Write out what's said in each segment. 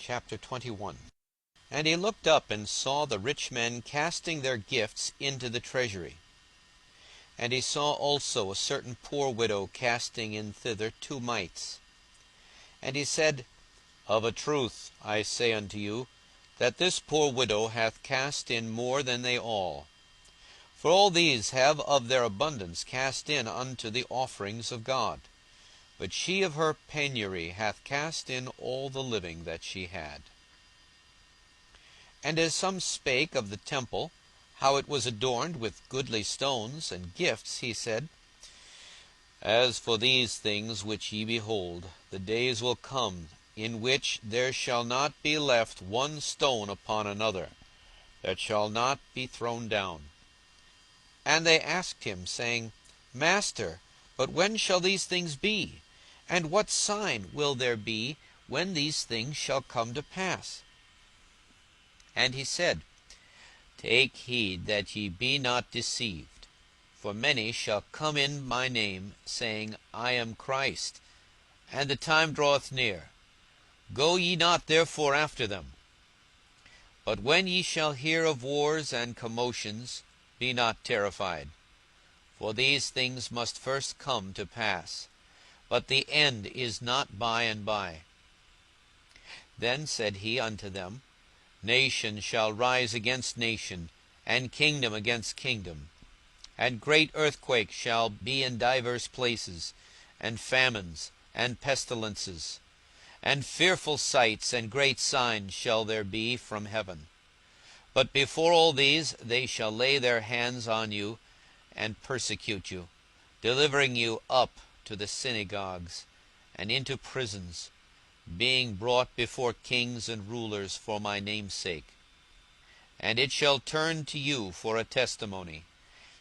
Chapter 21. And he looked up and saw the rich men casting their gifts into the treasury. And he saw also a certain poor widow casting in thither 2 mites. And he said, Of a truth I say unto you, that this poor widow hath cast in more than they all. For all these have of their abundance cast in unto the offerings of God. But she of her penury hath cast in all the living that she had. And as some spake of the temple, how it was adorned with goodly stones and gifts, he said, As for these things which ye behold, the days will come, in which there shall not be left one stone upon another, that shall not be thrown down. And they asked him, saying, Master, but when shall these things be? And what sign will there be when these things shall come to pass? And he said, Take heed that ye be not deceived. For many shall come in my name, saying, I am Christ, and the time draweth near. Go ye not therefore after them. But when ye shall hear of wars and commotions, be not terrified. For these things must first come to pass, but the end is not by and by. Then said he unto them, Nation shall rise against nation, and kingdom against kingdom. And great earthquakes shall be in divers places, and famines, and pestilences. And fearful sights and great signs shall there be from heaven. But before all these they shall lay their hands on you, and persecute you, delivering you up to the synagogues, and into prisons, being brought before kings and rulers for my name's sake. And it shall turn to you for a testimony.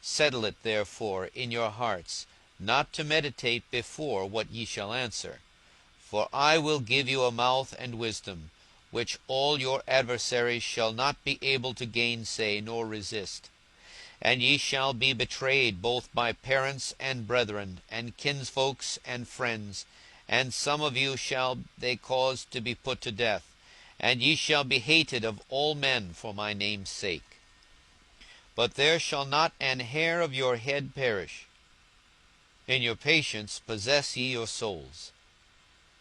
Settle it therefore in your hearts, not to meditate before what ye shall answer. For I will give you a mouth and wisdom, which all your adversaries shall not be able to gainsay nor resist. And ye shall be betrayed both by parents and brethren, and kinsfolks and friends, and some of you shall they cause to be put to death, and ye shall be hated of all men for my name's sake. But there shall not an hair of your head perish. In your patience possess ye your souls.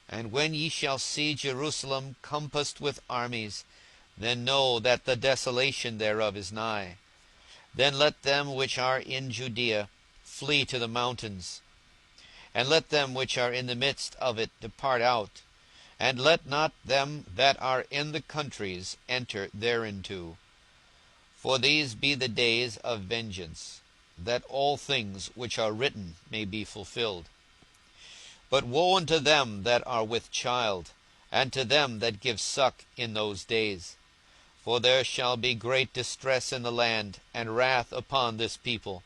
And when ye shall see Jerusalem compassed with armies, then know that the desolation thereof is nigh. Then let them which are in Judea flee to the mountains. And let them which are in the midst of it depart out, and let not them that are in the countries enter thereinto. For these be the days of vengeance, that all things which are written may be fulfilled. But woe unto them that are with child, and to them that give suck in those days. For there shall be great distress in the land, and wrath upon this people.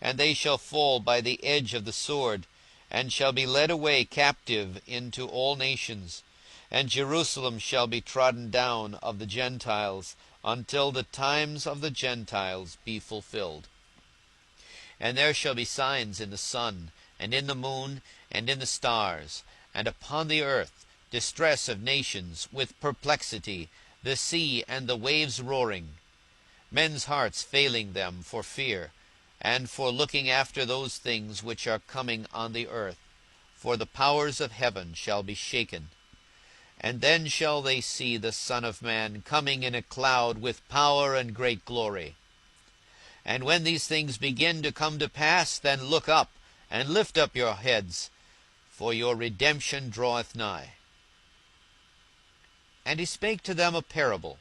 And they shall fall by the edge of the sword, and shall be led away captive into all nations. And Jerusalem shall be trodden down of the Gentiles, until the times of the Gentiles be fulfilled. And there shall be signs in the sun, and in the moon, and in the stars, and upon the earth distress of nations, with perplexity, the sea and the waves roaring, men's hearts failing them for fear, and for looking after those things which are coming on the earth, for the powers of heaven shall be shaken. And then shall they see the Son of Man coming in a cloud with power and great glory. And when these things begin to come to pass, then look up, and lift up your heads, for your redemption draweth nigh. And he spake to them a parable.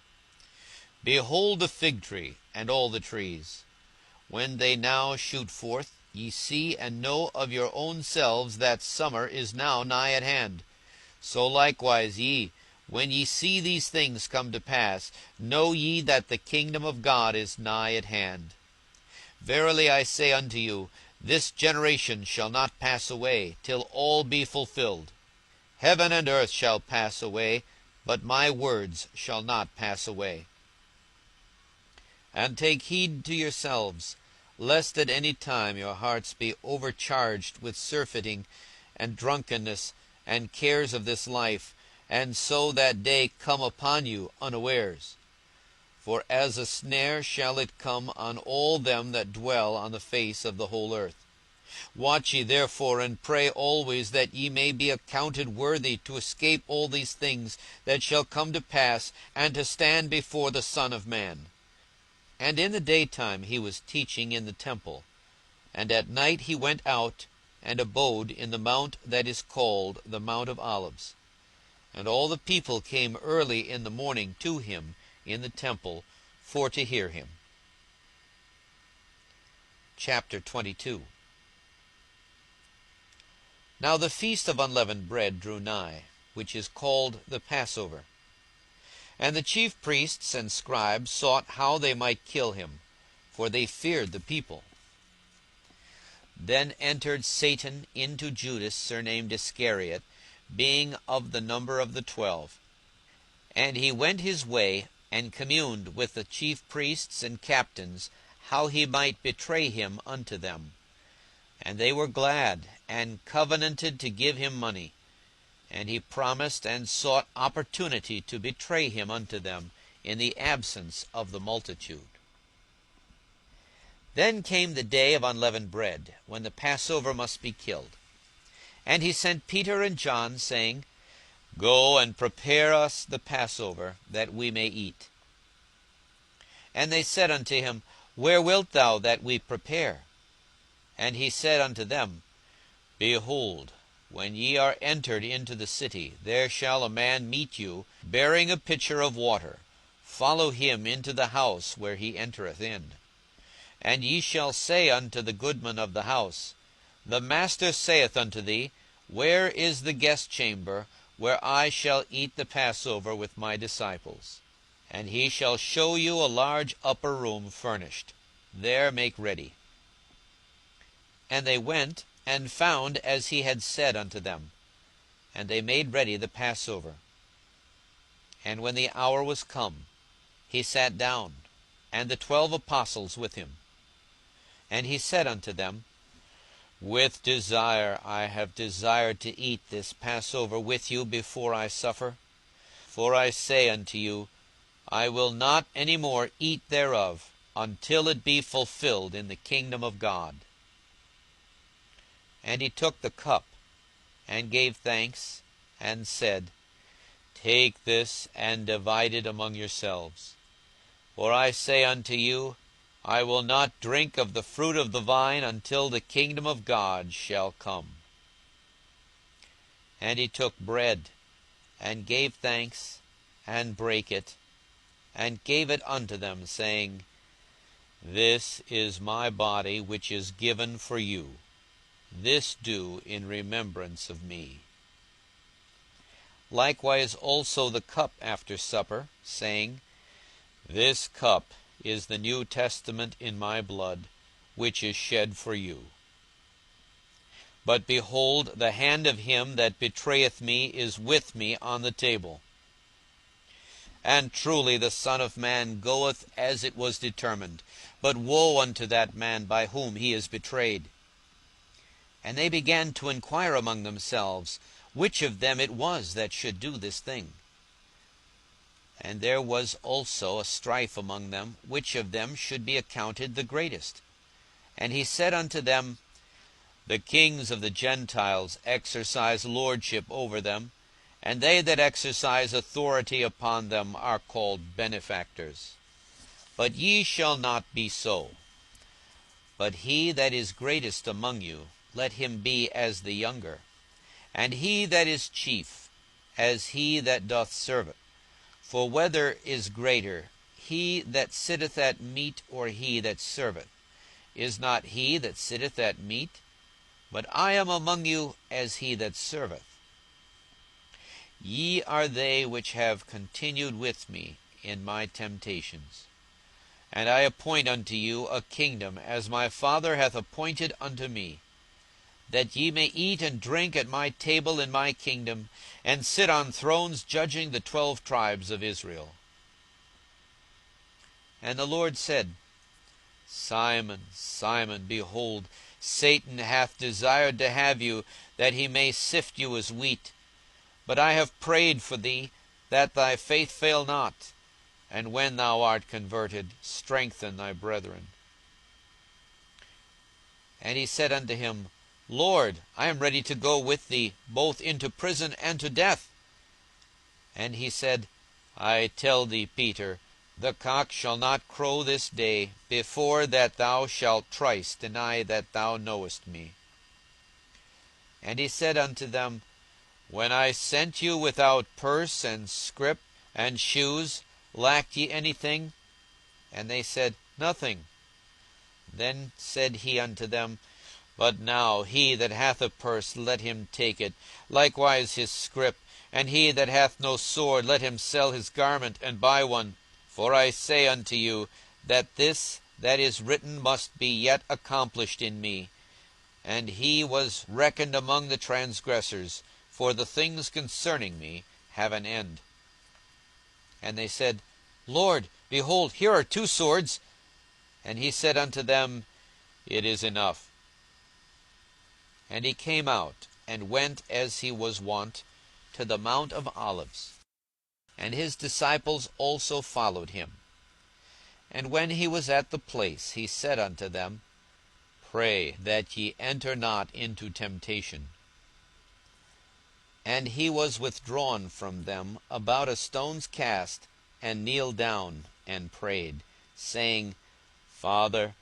Behold the fig tree, and all the trees. When they now shoot forth, ye see and know of your own selves that summer is now nigh at hand. So likewise ye, when ye see these things come to pass, know ye that the kingdom of God is nigh at hand. Verily I say unto you, this generation shall not pass away, till all be fulfilled. Heaven and earth shall pass away, but my words shall not pass away. And take heed to yourselves, lest at any time your hearts be overcharged with surfeiting and drunkenness and cares of this life, and so that day come upon you unawares. For as a snare shall it come on all them that dwell on the face of the whole earth. Watch ye therefore, and pray always, that ye may be accounted worthy to escape all these things that shall come to pass, and to stand before the Son of Man. And in the daytime he was teaching in the temple, and at night he went out, and abode in the mount that is called the Mount of Olives. And all the people came early in the morning to him in the temple, for to hear him. Chapter 22. Now the feast of unleavened bread drew nigh, which is called the Passover. And the chief priests and scribes sought how they might kill him, for they feared the people. Then entered Satan into Judas, surnamed Iscariot, being of the number of the 12. And he went his way, and communed with the chief priests and captains, how he might betray him unto them. And they were glad, and covenanted to give him money. And he promised and sought opportunity to betray him unto them in the absence of the multitude. Then came the day of unleavened bread, when the Passover must be killed. And he sent Peter and John, saying, Go and prepare us the Passover, that we may eat. And they said unto him, Where wilt thou that we prepare? And he said unto them, Behold, when ye are entered into the city, there shall a man meet you, bearing a pitcher of water. Follow him into the house where he entereth in. And ye shall say unto the goodman of the house, The master saith unto thee, Where is the guest chamber, where I shall eat the Passover with my disciples? And he shall show you a large upper room furnished. There make ready. And they went, and found as he had said unto them. And they made ready the Passover. And when the hour was come, he sat down, and the 12 apostles with him. And he said unto them, With desire I have desired to eat this Passover with you before I suffer. For I say unto you, I will not any more eat thereof, until it be fulfilled in the kingdom of God. And he took the cup, and gave thanks, and said, Take this, and divide it among yourselves. For I say unto you, I will not drink of the fruit of the vine until the kingdom of God shall come. And he took bread, and gave thanks, and brake it, and gave it unto them, saying, This is my body, which is given for you. This do in remembrance of me. Likewise also the cup after supper, saying, This cup is the New Testament in my blood, which is shed for you. But behold, the hand of him that betrayeth me is with me on the table. And truly the Son of Man goeth as it was determined, but woe unto that man by whom he is betrayed. And they began to inquire among themselves, which of them it was that should do this thing. And there was also a strife among them, which of them should be accounted the greatest. And he said unto them, The kings of the Gentiles exercise lordship over them, and they that exercise authority upon them are called benefactors. But ye shall not be so. But he that is greatest among you, let him be as the younger, and he that is chief, as he that doth serve it. For whether is greater, he that sitteth at meat, or he that serveth? Is not he that sitteth at meat? But I am among you as he that serveth. Ye are they which have continued with me in my temptations. And I appoint unto you a kingdom, as my Father hath appointed unto me, that ye may eat and drink at my table in my kingdom, and sit on thrones judging the 12 tribes of Israel. And the Lord said, Simon, Simon, behold, Satan hath desired to have you, that he may sift you as wheat. But I have prayed for thee, that thy faith fail not, and when thou art converted, strengthen thy brethren. And he said unto him, Lord, I am ready to go with thee, both into prison and to death. And he said, I tell thee, Peter, the cock shall not crow this day, before that thou shalt thrice deny that thou knowest me. And he said unto them, When I sent you without purse and scrip and shoes, lacked ye anything? And they said, Nothing. Then said he unto them, But now he that hath a purse, let him take it, likewise his scrip, and he that hath no sword, let him sell his garment, and buy one. For I say unto you, that this that is written must be yet accomplished in me. And he was reckoned among the transgressors, for the things concerning me have an end. And they said, Lord, behold, here are 2 swords. And he said unto them, It is enough. And he came out, and went as he was wont, to the Mount of Olives. And his disciples also followed him. And when he was at the place, he said unto them, Pray that ye enter not into temptation. And he was withdrawn from them about a stone's cast, and kneeled down, and prayed, saying, Father,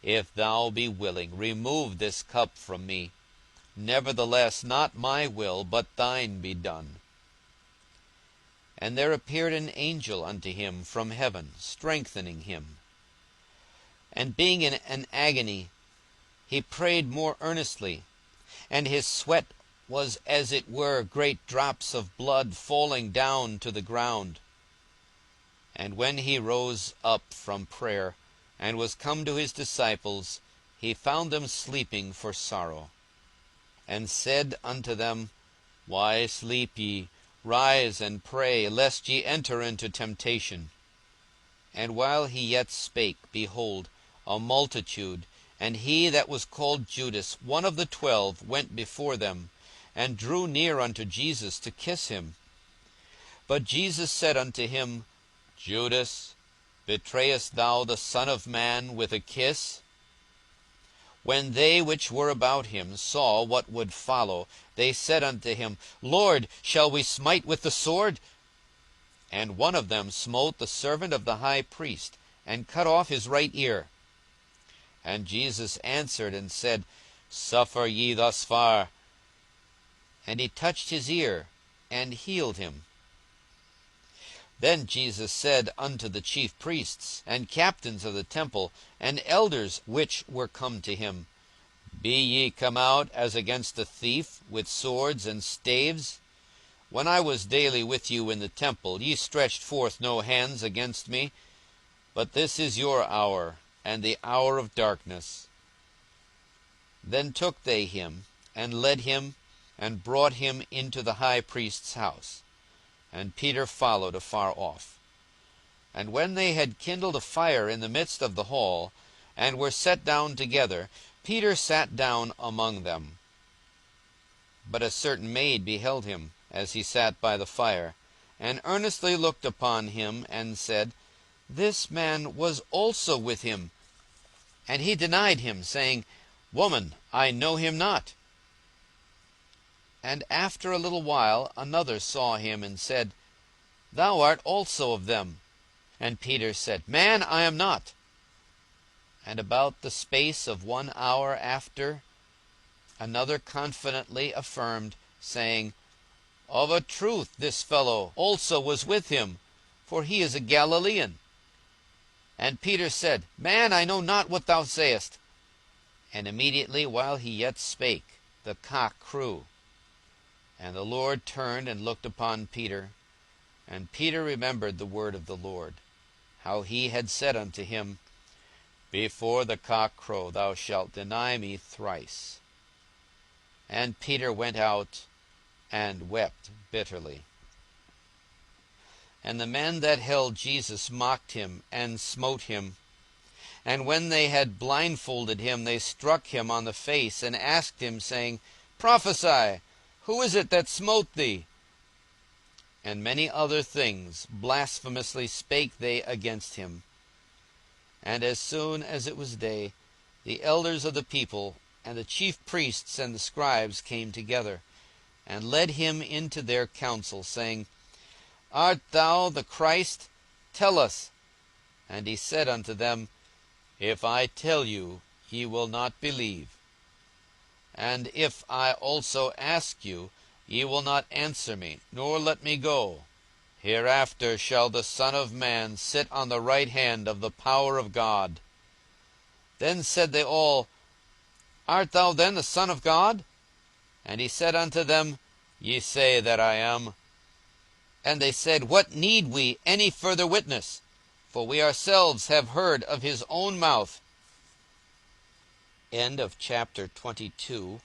if thou be willing, remove this cup from me. Nevertheless, not my will, but thine be done. And there appeared an angel unto him from heaven, strengthening him. And being in an agony, he prayed more earnestly, and his sweat was as it were great drops of blood falling down to the ground. And when he rose up from prayer, and was come to his disciples, he found them sleeping for sorrow. And said unto them, Why sleep ye? Rise and pray, lest ye enter into temptation. And while he yet spake, behold, a multitude, and he that was called Judas, one of the 12, went before them, and drew near unto Jesus to kiss him. But Jesus said unto him, Judas, betrayest thou the Son of Man with a kiss? When they which were about him saw what would follow, they said unto him, Lord, shall we smite with the sword? And one of them smote the servant of the high priest, and cut off his right ear. And Jesus answered and said, Suffer ye thus far. And he touched his ear, and healed him. Then Jesus said unto the chief priests, and captains of the temple, and elders which were come to him, Be ye come out as against a thief with swords and staves? When I was daily with you in the temple, ye stretched forth no hands against me. But this is your hour, and the hour of darkness. Then took they him, and led him, and brought him into the high priest's house. And Peter followed afar off. And when they had kindled a fire in the midst of the hall, and were set down together, Peter sat down among them. But a certain maid beheld him, as he sat by the fire, and earnestly looked upon him, and said, This man was also with him. And he denied him, saying, Woman, I know him not. And after a little while another saw him, and said, Thou art also of them. And Peter said, Man, I am not. And about the space of 1 hour after, another confidently affirmed, saying, Of a truth this fellow also was with him, for he is a Galilean. And Peter said, Man, I know not what thou sayest. And immediately while he yet spake, the cock crew. And the Lord turned and looked upon Peter. And Peter remembered the word of the Lord, how he had said unto him, Before the cock crow thou shalt deny me thrice. And Peter went out and wept bitterly. And the men that held Jesus mocked him and smote him. And when they had blindfolded him, they struck him on the face, and asked him, saying, Prophesy, who is it that smote thee? and many other things blasphemously spake they against him. And as soon as it was day, the elders of the people and the chief priests and the scribes came together, and led him into their council, saying, Art thou the Christ? Tell us. And he said unto them, If I tell you, ye will not believe. And if I also ask you, ye will not answer me, nor let me go. Hereafter shall the Son of Man sit on the right hand of the power of God. Then said they all, Art thou then the Son of God? And he said unto them, Ye say that I am. And they said, What need we any further witness? For we ourselves have heard of his own mouth. End of chapter 22.